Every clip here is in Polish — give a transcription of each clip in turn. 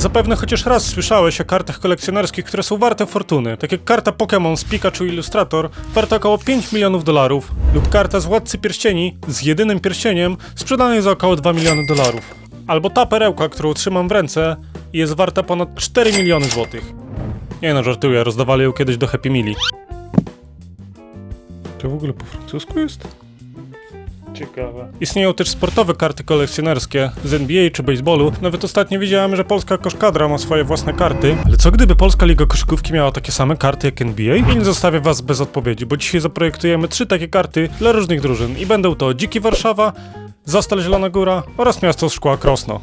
Zapewne chociaż raz słyszałeś o kartach kolekcjonerskich, które są warte fortuny. Tak jak karta Pokémon z Pikachu Illustrator, warta około 5 milionów dolarów, lub karta z Władcy Pierścieni z jedynym pierścieniem sprzedanej za około 2 miliony dolarów. Albo ta perełka, którą trzymam w ręce i jest warta ponad 4 miliony złotych. Nie no, żartuję, rozdawali ją kiedyś do Happy Meali. To w ogóle po francusku jest? Ciekawe. Istnieją też sportowe karty kolekcjonerskie z NBA czy baseballu. Nawet ostatnio widziałem, że polska koszkadra ma swoje własne karty. Ale co gdyby Polska Liga Koszykówki miała takie same karty jak NBA? I nie zostawię was bez odpowiedzi, bo dzisiaj zaprojektujemy 3 takie karty dla różnych drużyn. I będą to Dziki Warszawa, Zastal Zielona Góra oraz Miasto z Szkła Krosno.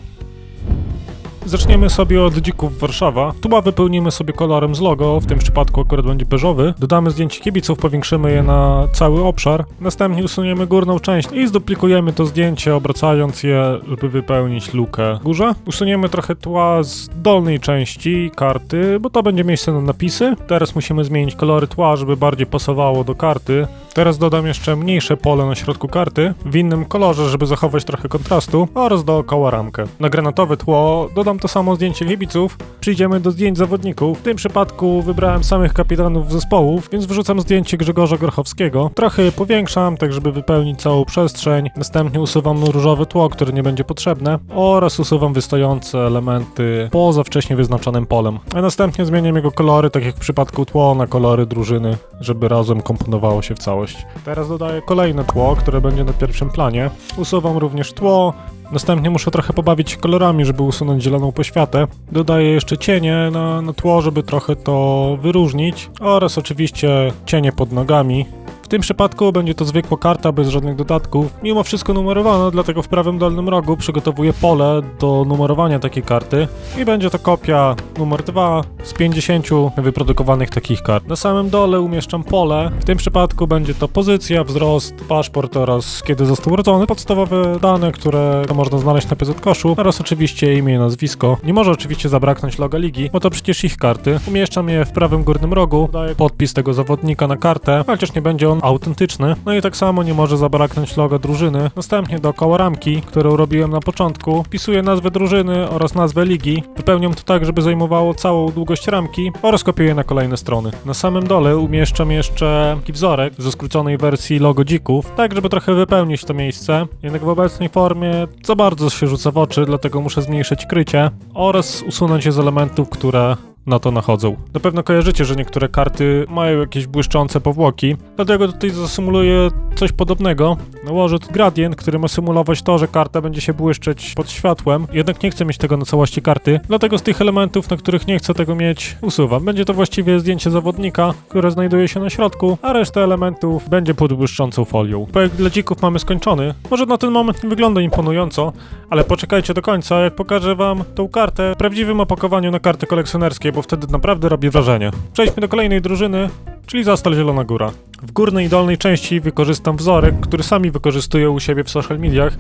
Zaczniemy sobie od Dzików Warszawa. Tuba wypełnimy sobie kolorem z logo, w tym przypadku akurat będzie beżowy. Dodamy zdjęcie kibiców, powiększymy je na cały obszar. Następnie usuniemy górną część i zduplikujemy to zdjęcie, obracając je, żeby wypełnić lukę w górze. Usuniemy trochę tła z dolnej części karty, bo to będzie miejsce na napisy. Teraz musimy zmienić kolory tła, żeby bardziej pasowało do karty. Teraz dodam jeszcze mniejsze pole na środku karty, w innym kolorze, żeby zachować trochę kontrastu, oraz dookoła ramkę. Na granatowe tło dodam to samo zdjęcie kibiców, przyjdziemy do zdjęć zawodników. W tym przypadku wybrałem samych kapitanów zespołów, więc wrzucam zdjęcie Grzegorza Grochowskiego. Trochę je powiększam, tak żeby wypełnić całą przestrzeń. Następnie usuwam różowe tło, które nie będzie potrzebne, oraz usuwam wystające elementy poza wcześniej wyznaczonym polem. A następnie zmieniam jego kolory, tak jak w przypadku tło, na kolory drużyny, żeby razem komponowało się w całość. Teraz dodaję kolejne tło, które będzie na pierwszym planie. Usuwam również tło. Następnie muszę trochę pobawić się kolorami, żeby usunąć zieloną poświatę. Dodaję jeszcze cienie na tło, żeby trochę to wyróżnić. Oraz oczywiście cienie pod nogami. W tym przypadku będzie to zwykła karta bez żadnych dodatków. Mimo wszystko numerowana, dlatego w prawym dolnym rogu przygotowuję pole do numerowania takiej karty. I będzie to kopia numer 2 z 50 wyprodukowanych takich kart. Na samym dole umieszczam pole. W tym przypadku będzie to pozycja, wzrost, paszport oraz kiedy został urodzony. Podstawowe dane, które można znaleźć na PZKoszu, oraz oczywiście imię i nazwisko. Nie może oczywiście zabraknąć loga ligi, bo to przecież ich karty. Umieszczam je w prawym górnym rogu, daję podpis tego zawodnika na kartę, chociaż nie będzie on autentyczny. No i tak samo nie może zabraknąć loga drużyny. Następnie dookoła ramki, którą robiłem na początku, wpisuję nazwę drużyny oraz nazwę ligi. Wypełniam to tak, żeby zajmowało całą długość ramki, oraz kopiuję na kolejne strony. Na samym dole umieszczam jeszcze taki wzorek ze skróconej wersji logo dzików, tak żeby trochę wypełnić to miejsce. Jednak w obecnej formie za bardzo się rzuca w oczy, dlatego muszę zmniejszyć krycie oraz usunąć je z elementów, które na to nachodzą. Na pewno kojarzycie, że niektóre karty mają jakieś błyszczące powłoki, dlatego tutaj zasymuluję coś podobnego. Nałożę tu gradient, który ma symulować to, że karta będzie się błyszczeć pod światłem, jednak nie chcę mieć tego na całości karty, dlatego z tych elementów, na których nie chcę tego mieć, usuwam. Będzie to właściwie zdjęcie zawodnika, które znajduje się na środku, a reszta elementów będzie pod błyszczącą folią. Projekt dla dzików mamy skończony. Może na ten moment nie wygląda imponująco, ale poczekajcie do końca, jak pokażę wam tą kartę w prawdziwym opakowaniu na karty kolekcjonerskie, bo wtedy naprawdę robi wrażenie. Przejdźmy do kolejnej drużyny, czyli Zastal Zielona Góra. W górnej i dolnej części wykorzystam wzorek, który sami wykorzystuję u siebie w social mediach.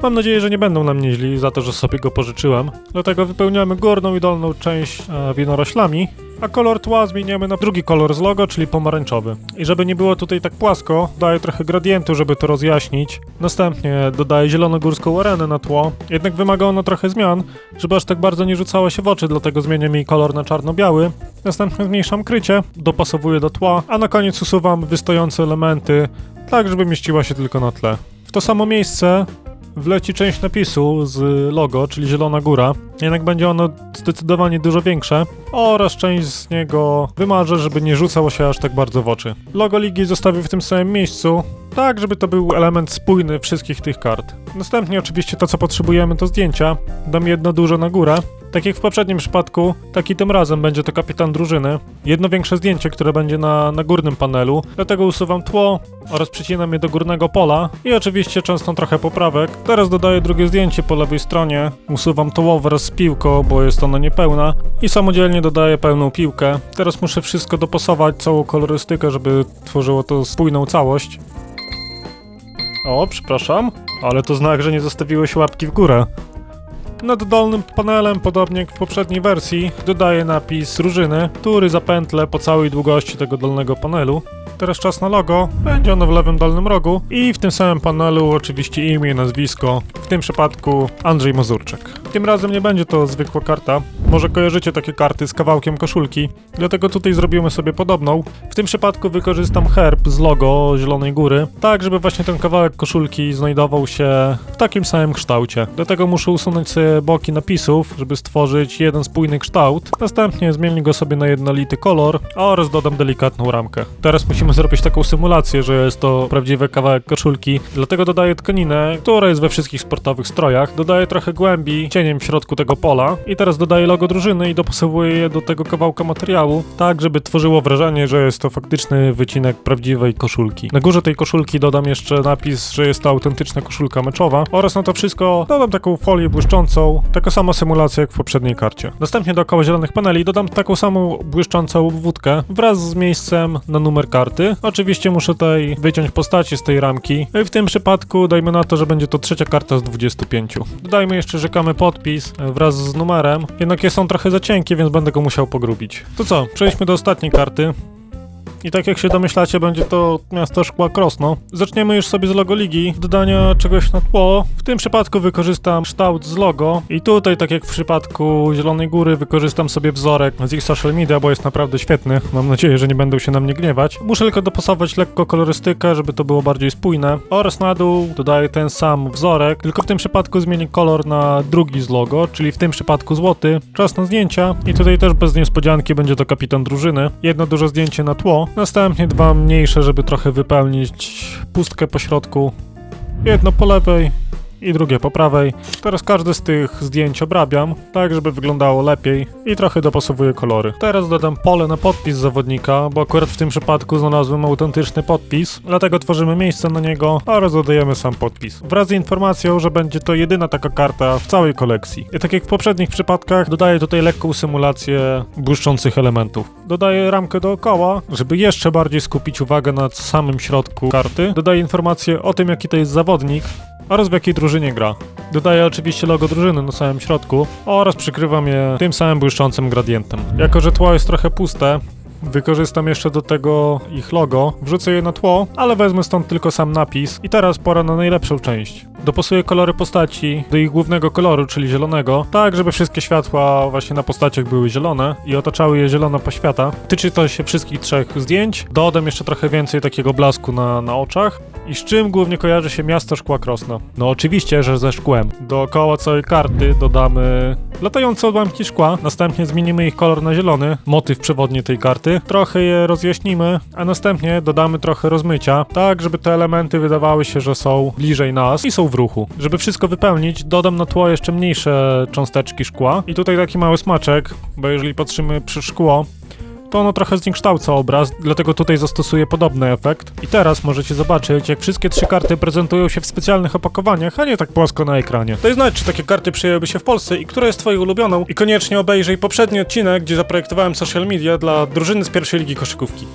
Mam nadzieję, że nie będą na mnie źli za to, że sobie go pożyczyłem. Dlatego wypełniamy górną i dolną część winoroślami, a kolor tła zmieniamy na drugi kolor z logo, czyli pomarańczowy. I żeby nie było tutaj tak płasko, daję trochę gradientu, żeby to rozjaśnić. Następnie dodaję zielonogórską arenę na tło, jednak wymaga ona trochę zmian, żeby aż tak bardzo nie rzucała się w oczy, dlatego zmieniam jej kolor na czarno-biały. Następnie zmniejszam krycie, dopasowuję do tła, a na koniec usuwam wystające elementy, tak żeby mieściła się tylko na tle. W to samo miejsce wleci część napisu z logo, czyli Zielona Góra, jednak będzie ono zdecydowanie dużo większe, oraz część z niego wymarzę, żeby nie rzucało się aż tak bardzo w oczy. Logo ligi zostawię w tym samym miejscu, tak żeby to był element spójny wszystkich tych kart. Następnie oczywiście to, co potrzebujemy, to zdjęcia. Dam jedno duże na górę. Tak jak w poprzednim przypadku, tak i tym razem będzie to kapitan drużyny. Jedno większe zdjęcie, które będzie na górnym panelu, dlatego usuwam tło oraz przycinam je do górnego pola i oczywiście często trochę poprawek. Teraz dodaję drugie zdjęcie po lewej stronie, usuwam tło wraz z piłką, bo jest ona niepełna i samodzielnie dodaję pełną piłkę. Teraz muszę wszystko dopasować, całą kolorystykę, żeby tworzyło to spójną całość. O, przepraszam, ale to znak, że nie zostawiłeś łapki w górę. Nad dolnym panelem, podobnie jak w poprzedniej wersji, dodaję napis drużyny, który zapętlę po całej długości tego dolnego panelu. Teraz czas na logo, będzie ono w lewym dolnym rogu i w tym samym panelu oczywiście imię i nazwisko, w tym przypadku Andrzej Mazurczak. Tym razem nie będzie to zwykła karta. Może kojarzycie takie karty z kawałkiem koszulki, dlatego tutaj zrobimy sobie podobną. W tym przypadku wykorzystam herb z logo Zielonej Góry, tak żeby właśnie ten kawałek koszulki znajdował się w takim samym kształcie. Dlatego muszę usunąć sobie boki napisów, żeby stworzyć jeden spójny kształt. Następnie zmienię go sobie na jednolity kolor oraz dodam delikatną ramkę. Teraz musimy zrobić taką symulację, że jest to prawdziwy kawałek koszulki, dlatego dodaję tkaninę, która jest we wszystkich sportowych strojach. Dodaję trochę głębi cieniem w środku tego pola i teraz dodaję logo drużyny i dopasowuję je do tego kawałka materiału, tak żeby tworzyło wrażenie, że jest to faktyczny wycinek prawdziwej koszulki. Na górze tej koszulki dodam jeszcze napis, że jest to autentyczna koszulka meczowa oraz na to wszystko dodam taką folię błyszczącą, taka sama symulacja jak w poprzedniej karcie. Następnie dookoła zielonych paneli dodam taką samą błyszczącą obwódkę wraz z miejscem na numer karty. Oczywiście muszę tutaj wyciąć postaci z tej ramki. W tym przypadku dajmy na to, że będzie to trzecia karta z 25. Dodajmy jeszcze rzekamy podpis wraz z numerem, jednak jest on trochę za cienki, więc będę go musiał pogrubić. To co, przejdźmy do ostatniej karty. I tak jak się domyślacie, będzie to miasto szkła Krosno. Zaczniemy już sobie z logo ligi, dodania czegoś na tło. W tym przypadku wykorzystam kształt z logo i tutaj, tak jak w przypadku Zielonej Góry, wykorzystam sobie wzorek z ich social media, bo jest naprawdę świetny. Mam nadzieję, że nie będą się na mnie gniewać. Muszę tylko dopasować lekko kolorystykę, żeby to było bardziej spójne. Oraz na dół dodaję ten sam wzorek, tylko w tym przypadku zmienię kolor na drugi z logo, czyli w tym przypadku złoty. Czas na zdjęcia i tutaj też bez niespodzianki będzie to kapitan drużyny. Jedno duże zdjęcie na tło. Następnie dwa mniejsze, żeby trochę wypełnić pustkę po środku. Jedno po lewej i drugie po prawej. Teraz każde z tych zdjęć obrabiam, tak żeby wyglądało lepiej i trochę dopasowuję kolory. Teraz dodam pole na podpis zawodnika, bo akurat w tym przypadku znalazłem autentyczny podpis, dlatego tworzymy miejsce na niego oraz dodajemy sam podpis. Wraz z informacją, że będzie to jedyna taka karta w całej kolekcji. I tak jak w poprzednich przypadkach, dodaję tutaj lekką symulację błyszczących elementów. Dodaję ramkę dookoła, żeby jeszcze bardziej skupić uwagę na samym środku karty. Dodaję informację o tym, jaki to jest zawodnik oraz w jakiej drużynie gra. Dodaję oczywiście logo drużyny na samym środku oraz przykrywam je tym samym błyszczącym gradientem. Jako że tło jest trochę puste, wykorzystam jeszcze do tego ich logo, wrzucę je na tło, ale wezmę stąd tylko sam napis i teraz pora na najlepszą część. Dopasuję kolory postaci do ich głównego koloru, czyli zielonego, tak żeby wszystkie światła właśnie na postaciach były zielone i otaczały je zielona poświata. Tyczy to się wszystkich trzech zdjęć. Dodam jeszcze trochę więcej takiego blasku na oczach. I z czym głównie kojarzy się miasto szkła Krosno? No oczywiście, że ze szkłem. Dookoła całej karty dodamy latające odłamki szkła, następnie zmienimy ich kolor na zielony, motyw przewodni tej karty, trochę je rozjaśnimy, a następnie dodamy trochę rozmycia, tak żeby te elementy wydawały się, że są bliżej nas i są w ruchu. Żeby wszystko wypełnić, dodam na tło jeszcze mniejsze cząsteczki szkła i tutaj taki mały smaczek, bo jeżeli patrzymy przez szkło, to ono trochę zniekształca obraz, dlatego tutaj zastosuję podobny efekt. I teraz możecie zobaczyć, jak wszystkie trzy karty prezentują się w specjalnych opakowaniach, a nie tak płasko na ekranie. Daj znać, czy takie karty przyjęłyby się w Polsce i która jest twoją ulubioną. I koniecznie obejrzyj poprzedni odcinek, gdzie zaprojektowałem social media dla drużyny z pierwszej ligi koszykówki.